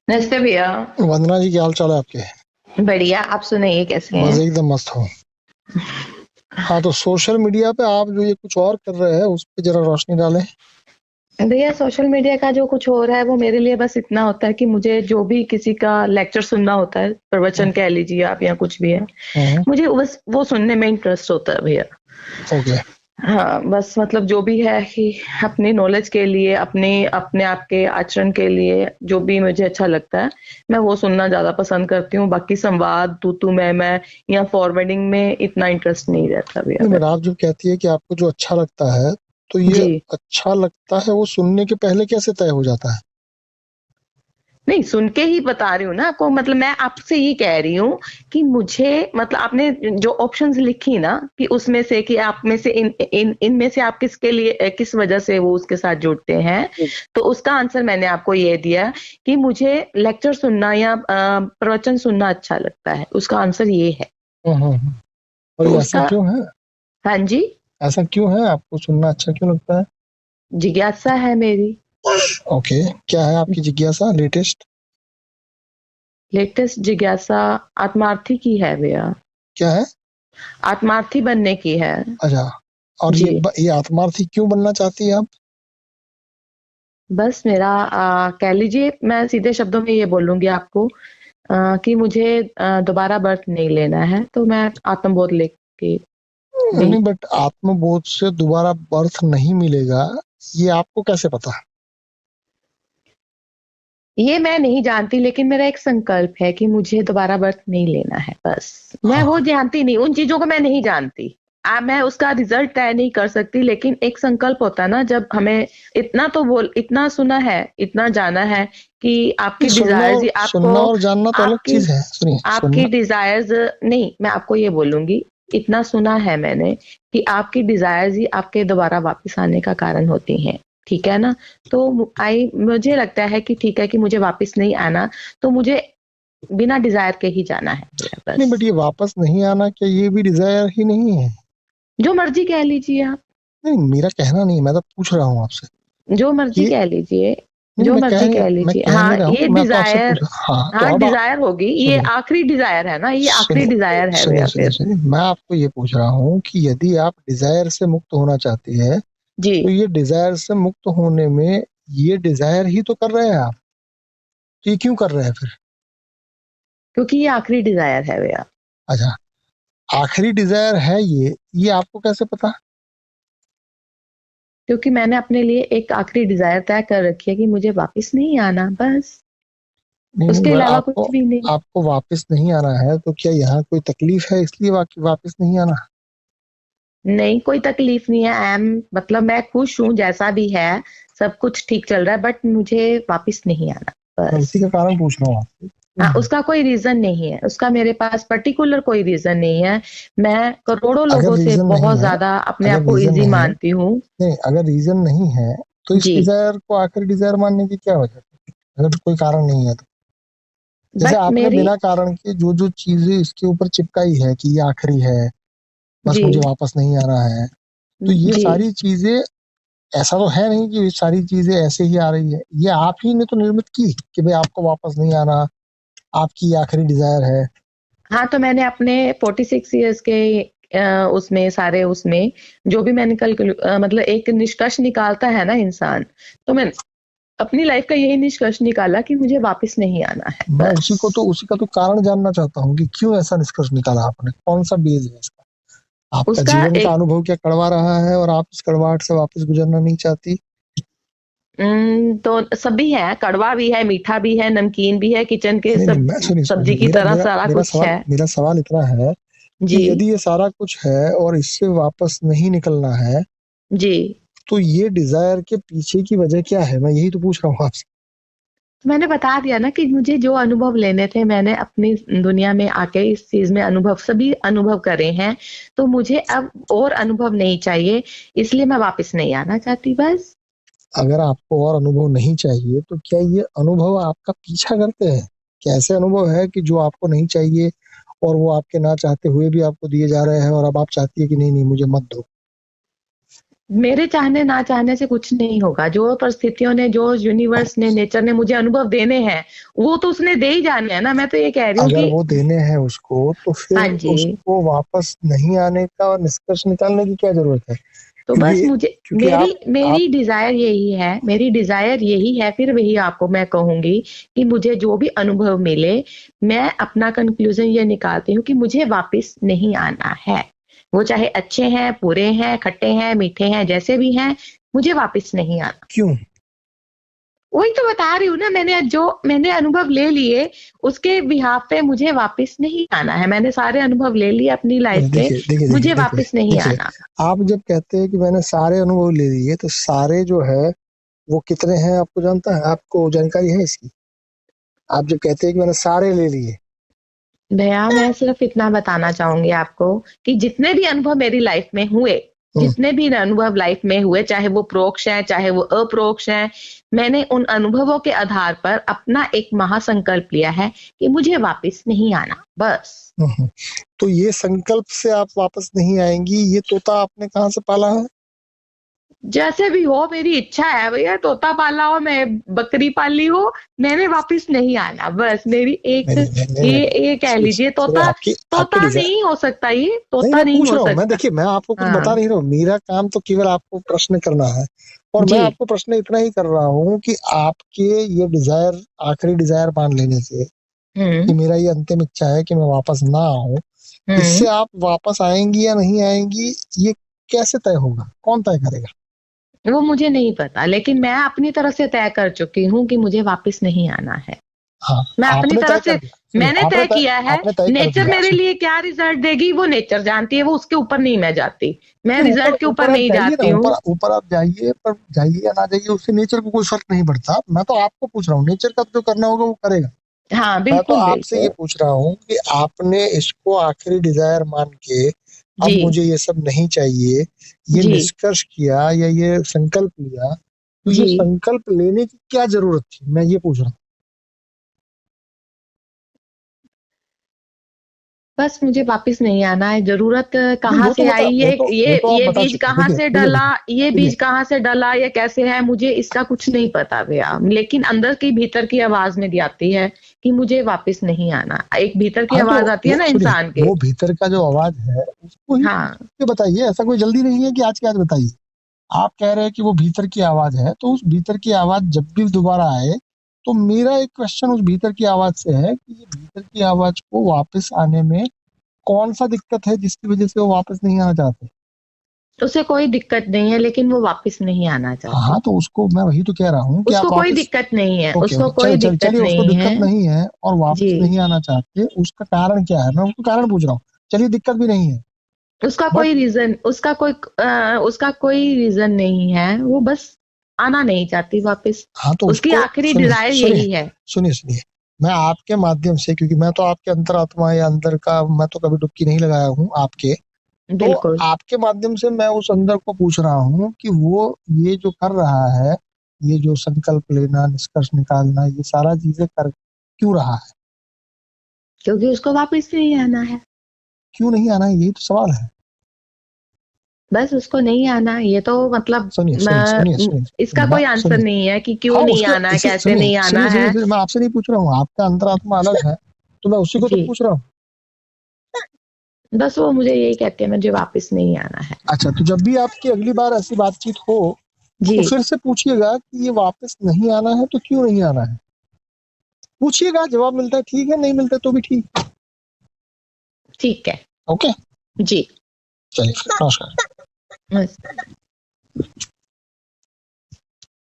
नमस्ते भैया। वंदना जी, क्या हाल चाल है आपके? बढ़िया, आप सुनाइए कैसे बस हैं? एकदम मस्त हूँ। हाँ, तो सोशल मीडिया पे आप जो ये कुछ और कर रहे हैं उस पे जरा रोशनी डालें। भैया, सोशल मीडिया का जो कुछ हो रहा है वो मेरे लिए बस इतना होता है कि मुझे जो भी किसी का लेक्चर सुनना होता है, प्रवचन कह लीजिए आप या कुछ भी है, हम्म। मुझे बस वो सुनने में इंटरेस्ट होता है भैया। ओके। हाँ, बस मतलब जो भी है कि अपनी नॉलेज के लिए, अपने अपने आप के आचरण के लिए जो भी मुझे अच्छा लगता है, मैं वो सुनना ज़्यादा पसंद करती हूँ। बाकी संवाद, तू-तू, मैं या फॉरवर्डिंग में इतना इंटरेस्ट नहीं रहता भैया नहीं, बट मेरा। आप जब कहती है कि आपको जो अच्छा लगता है, तो ये जी। अच्छा लगता है वो सुनने के पहले कैसे तय हो जाता है? नहीं, सुन के ही बता रही हूँ ना आपको, मतलब मैं आपसे ये कह रही हूँ कि मुझे, मतलब आपने जो ऑप्शंस लिखी ना कि उसमें से कि आप में से इनमें से आप किसके लिए किस वजह से वो उसके साथ जुड़ते हैं, जी। तो उसका आंसर मैंने आपको ये दिया कि मुझे लेक्चर सुनना या प्रवचन सुनना अच्छा लगता है। उसका आंसर ये है। और तो ये ऐसा उसका, क्यों है? हाँ जी, ऐसा क्यों है, आपको सुनना अच्छा क्यों लगता है? जिज्ञासा है मेरी। ओके। क्या है आपकी जिज्ञासा लेटेस्ट? लेटेस्ट जिज्ञासा आत्मार्थी की है भैया। क्या है? आत्मार्थी बनने की है। अच्छा। और जी। ये आत्मार्थी क्यों बनना चाहती है आप? बस मेरा कह लीजिए, मैं सीधे शब्दों में ये बोलूँगी आपको कि मुझे दोबारा बर्थ नहीं लेना है, तो मैं आत्मबोध लेके गई। नहीं, बट आत्मबोध से दोबारा बर्थ नहीं मिलेगा, ये आपको कैसे पता? ये मैं नहीं जानती, लेकिन मेरा एक संकल्प है कि मुझे दोबारा बर्थ नहीं लेना है बस। मैं वो हाँ। जानती नहीं, उन चीज़ों को मैं नहीं जानती। मैं उसका रिज़ल्ट तय नहीं कर सकती, लेकिन एक संकल्प होता है ना, जब हमें इतना सुना है, इतना जाना है कि नहीं, आपकी डिज़ायर्स ही आपको, सुनना और जानना तो अलग आपकी चीज है। सुनिए, आपकी सुनना। डिजायर्स, नहीं मैं आपको ये बोलूंगी, इतना सुना है मैंने कि आपकी डिजायर्स ही आपके दोबारा वापस आने का कारण होती हैं। ठीक है ना? तो मुझे लगता है कि ठीक है कि मुझे वापस नहीं आना, तो मुझे बिना डिजायर के ही जाना है नहीं, बस। बट ये वापस नहीं आना, क्या ये भी डिजायर ही नहीं है? जो मर्जी कह लीजिए आप। नहीं, मेरा कहना नहीं, मैं तो पूछ रहा हूँ आपसे जो मर्जी कि कह लीजिए। नहीं, जो मर्जी कह मैं लीजिए, कह हाँ नहीं रहा हूँ, ये मैं तो आपसे डिजायर। पूछ रहा। हाँ, तो हाँ, अब डिजायर होगी, ये सुनिए, आखिरी डिजायर है ना, ये आखिरी सुनिए, डिजायर है सुनिए, भैया सुनिए, फिर। सुनिए, मैं आपको ये पूछ रहा हूँ कि यदि आप डिजायर से मुक्त होना चाहती है, जी। तो ये डिजायर से मुक्त होने में ये डिजायर ही तो कर रहे हैं आप। तो ये क्यों कर रहे हैं फिर? क्योंकि ये आखिरी डिजायर है भैया। अच्छा, आखिरी डिजायर है ये आपको कैसे पता? क्योंकि मैंने अपने लिए एक आखिरी डिजायर तय कर रखी है कि मुझे वापस नहीं आना बस। नहीं, नहीं, उसके बट अलावा आपको कुछ भी नहीं। आपको वापस नहीं आना है, तो क्या यहाँ कोई तकलीफ है इसलिए वापस नहीं आना? नहीं, कोई तकलीफ नहीं है। आई एम, मतलब मैं खुश हूँ जैसा भी है, सब कुछ ठीक चल रहा है, बट मुझे वापस नहीं आना मैं बस। उसी का कारण पूछ रहा हूँ आपसे। हाँ, उसका कोई रीजन नहीं है, उसका मेरे पास पर्टिकुलर कोई रीजन नहीं है। मैं करोड़ों अगर लोगों से रीजन नहीं बहुत है, ज्यादा अपने अगर आप को रीजन इजी नहीं है, मानती हूँ। नहीं, अगर रीजन नहीं है, तो इस जी। डिजायर को आखिरी डिजायर मानने की क्या वजह है? अगर कोई कारण नहीं है तो जैसे बट आपने मेरी, बिना कारण के जो जो चीजें इसके ऊपर चिपकाई है कि ये आखिरी है, बस जी, मुझे वापस नहीं आना है, तो ये जी, सारी चीजें, ऐसा तो है नहीं कि ये सारी चीजें ऐसे ही आ रही है, ये आप ही ने तो निर्मित की कि भाई आपको वापस नहीं आना, आपकी ये आखिरी डिजायर है। हाँ, तो मैंने अपने 46 इयर्स के उसमें सारे उसमें जो भी मैंने मतलब एक निष्कर्ष निकालता है ना इंसान, तो मैंने अपनी लाइफ का यही निष्कर्ष निकाला कि मुझे वापस नहीं आना है मैं बस। उसी का तो कारण जानना चाहता हूँ कि क्यों ऐसा निष्कर्ष निकाला आपने, कौन सा बेस है इसका? आपका उसका जीवन का एक, अनुभव क्या कड़वा रहा है और आप इस कड़वाहट से वापस गुजरना नहीं चाहती? तो सभी है, कड़वा भी है, मीठा भी है, नमकीन भी है, किचन के नहीं, नहीं, सब मैं सुनिए, सब्जी सुनिए, की तरह सारा कुछ है। मेरा सवाल इतना है जी। कि यदि ये सारा कुछ है और इससे वापस नहीं निकलना है, जी। तो ये डिजायर के पीछे की वजह क्या है? मैं यही तो पूछ रहा हूँ आपसे। तो मैंने बता दिया ना कि मुझे जो अनुभव लेने थे, मैंने अपनी दुनिया में आके इस चीज में अनुभव, सभी अनुभव करे हैं, तो मुझे अब और अनुभव नहीं चाहिए, इसलिए मैं वापस नहीं आना चाहती बस। अगर आपको और अनुभव नहीं चाहिए, तो क्या ये अनुभव आपका पीछा करते हैं? क्या ऐसे अनुभव है कि जो आपको नहीं चाहिए और वो आपके ना चाहते हुए भी आपको दिए जा रहे हैं और अब आप चाहती है कि नहीं, नहीं, मुझे मत दो? मेरे चाहने ना चाहने से कुछ नहीं होगा। जो परिस्थितियों ने, जो यूनिवर्स ने, नेचर ने मुझे अनुभव देने हैं, वो तो उसने दे ही जाने हैं ना। मैं तो ये कह रही हूँ अगर कि वो देने हैं उसको, तो फिर हाँ जी, उसको वापस नहीं आने का और निष्कर्ष निकालने की क्या जरूरत है? तो बस क्योंकि मुझे क्योंकि मेरी आप मेरी डिजायर यही है, मेरी डिजायर यही है, फिर वही आपको मैं कहूंगी कि मुझे जो भी अनुभव मिले, मैं अपना कंक्लूजन ये निकालती हूँ कि मुझे वापस नहीं आना है। वो चाहे अच्छे हैं, बुरे हैं, खट्टे हैं, मीठे हैं, जैसे भी हैं, मुझे वापस नहीं आना। क्यों? वही तो बता रही हूँ ना, मैंने अनुभव ले लिए, उसके बिहाफ पे मुझे वापस नहीं आना है। मैंने सारे अनुभव ले लिए अपनी लाइफ के, देखिए देखिए देखिए मुझे देखिए वापस नहीं देखिए, आना। आप जब कहते हैं कि मैंने सारे अनुभव ले लिए, तो सारे जो है वो कितने हैं आपको जानता है? आपको जानकारी है इसकी? आप जब कहते हैं कि मैंने सारे ले लिए, भैया, मैं सिर्फ इतना बताना चाहूंगी आपको कि जितने भी अनुभव मेरी लाइफ में हुए, हम्म, जितने भी अनुभव लाइफ में हुए, चाहे वो प्रोक्ष हैं, चाहे वो अप्रोक्ष हैं, मैंने उन अनुभवों के आधार पर अपना एक महासंकल्प लिया है कि मुझे वापस नहीं आना, बस। हम्म। तो ये संकल्प से आप वापस नहीं आएंगी, ये तोता आपने कहाँ से पाला है? जैसे भी हो, मेरी इच्छा है भैया, तोता पाला हो, मैं बकरी पाली हो, मैंने वापस नहीं आना, बस मेरी एक नहीं नहीं नहीं नहीं नहीं, ये कह सुनिए लीजिए। सुनिए, तोता आपकी आपकी तोता डिजाइन, नहीं हो सकता, ये नहीं तोता मैं नहीं पूछ हो रहा हूँ, मैं सकता। देखिए मैं आपको कुछ बता हाँ नहीं रहा हूँ, मेरा काम तो केवल आपको प्रश्न करना है। और मैं जी। आपको प्रश्न इतना ही कर रहा हूँ कि आपके ये डिजायर, आखिरी डिजायर मान लेने से कि हम्म मेरा ये अंतिम इच्छा है कि मैं वापस ना आऊं, हम्म इससे आप वापस आएंगी या नहीं आएंगी, ये कैसे तय होगा? कौन तय करेगा? वो मुझे नहीं पता, लेकिन मैं अपनी तरफ से तय कर चुकी हूँ कि मुझे वापस नहीं आना है। हाँ, मैं अपनी आपने तय तरफ कर से, दिया, सुनिए मैंने तय किया है। आपने तय कर नेचर दिया, मेरे सुनिए। लिए क्या रिजल्ट देगी वो नेचर जानती है, वो उसके ऊपर नहीं मैं जाती। मैं नहीं, ऊपर रिजल्ट के ऊपर ऊपर आप नहीं जाइए ना, जाती हूँ। ऊपर ऊपर आप जाइए, पर जाइए या ना जाइए उससे नेचर को कोई फर्क नहीं पड़ता। मैं तो आपको पूछ रहा हूँ, नेचर का जो करना होगा वो करेगा। हाँ मैं तो बिल्कुल आपसे ये बिल्कुल। पूछ रहा हूँ कि आपने इसको आखिरी डिजायर मान के, अब जी मुझे ये सब नहीं चाहिए, ये जी निष्कर्ष किया या ये संकल्प लिया, तो ये जी। संकल्प लेने की क्या जरूरत थी, मैं ये पूछ रहा हूँ। बस मुझे वापस नहीं आना है। जरूरत नहीं, कहाँ वो तो से बता, आई, वो तो आप ये बता बीज चुके हैं। कहाँ देखिए से देखिए डला, देखिए ये देखिए बीज कहाँ से डला, ये कैसे है, मुझे इसका कुछ नहीं पता भैया। लेकिन अंदर की, भीतर की आवाज मेरी आती है कि मुझे वापस नहीं आना। एक भीतर की हाँ, तो आवाज आती है वो ना सुनिए, इंसान के। वो भीतर का जो आवाज है उसको ही हाँ ये बताइए, ऐसा कोई जल्दी नहीं है कि आज के आज बताइए। आप कह रहे हैं कि वो भीतर की आवाज है, तो उस भीतर की आवाज जब भी दोबारा आए, तो मेरा एक क्वेश्चन उस भीतर की आवाज से है कि ये भीतर की आवाज को वापस आने में कौन सा दिक्कत है जिसकी वजह से वो वापस नहीं आना चाहते? उसे कोई दिक्कत नहीं है, लेकिन वो वापस नहीं आना हाँ हाँ, चाहती। तो उसको मैं वही तो कह रहा हूँ कि उसको आप कोई वापस, दिक्कत नहीं है, ओके उसको ओके, कोई दिक्कत चलिए उसको नहीं है। दिक्कत नहीं है और जी। वापस नहीं आना चाहते, उसका कारण क्या है? मैं उसको कारण पूछ रहा हूँ। चलिए दिक्कत भी नहीं है, उसका बट कोई रीजन, उसका कोई रीजन नहीं है, वो बस आना नहीं चाहती वापस। हाँ तो उसकी उसको आखिरी सुनिए डिजायर सुनिए यही है। सुनिए सुनिए, मैं आपके माध्यम से, क्योंकि मैं तो आपके अंतरात्मा या अंदर का, मैं तो कभी डुबकी नहीं लगाया हूँ आपके, तो बिल्कुल। आपके माध्यम से मैं उस अंदर को पूछ रहा हूँ कि वो ये जो कर रहा है, ये जो संकल्प लेना, निष्कर्ष निकालना, ये सारा चीजें कर क्यों रहा है? क्योंकि उसको वापस नहीं आना है। क्यों नहीं आना है, यही तो सवाल है। बस उसको नहीं आना, ये तो मतलब सुनिए सुनिए सुनिए सुनिए, इसका मैं कोई आंसर सुनिए, नहीं है कि क्यों हाँ नहीं उसके आना है, इसी कैसे सुनिए नहीं आना सुनिए सुनिए है। सुनिए, मैं आपसे नहीं पूछ रहा हूँ, आपका अंतरात्मा अलग है, तो मैं उसी को तो जी। पूछ रहा हूँ। बस वो मुझे यही कहते हैं, मुझे वापस नहीं आना है। अच्छा, तो जब भी आपकी अगली बार ऐसी बातचीत हो, जी तो फिर से पूछिएगा कि ये वापस नहीं आना है तो क्यों नहीं आना है। पूछिएगा, जवाब मिलता है ठीक है, नहीं मिलता है तो भी ठीक। ठीक है। ओके, जी। चलिए नमस्कार। बस।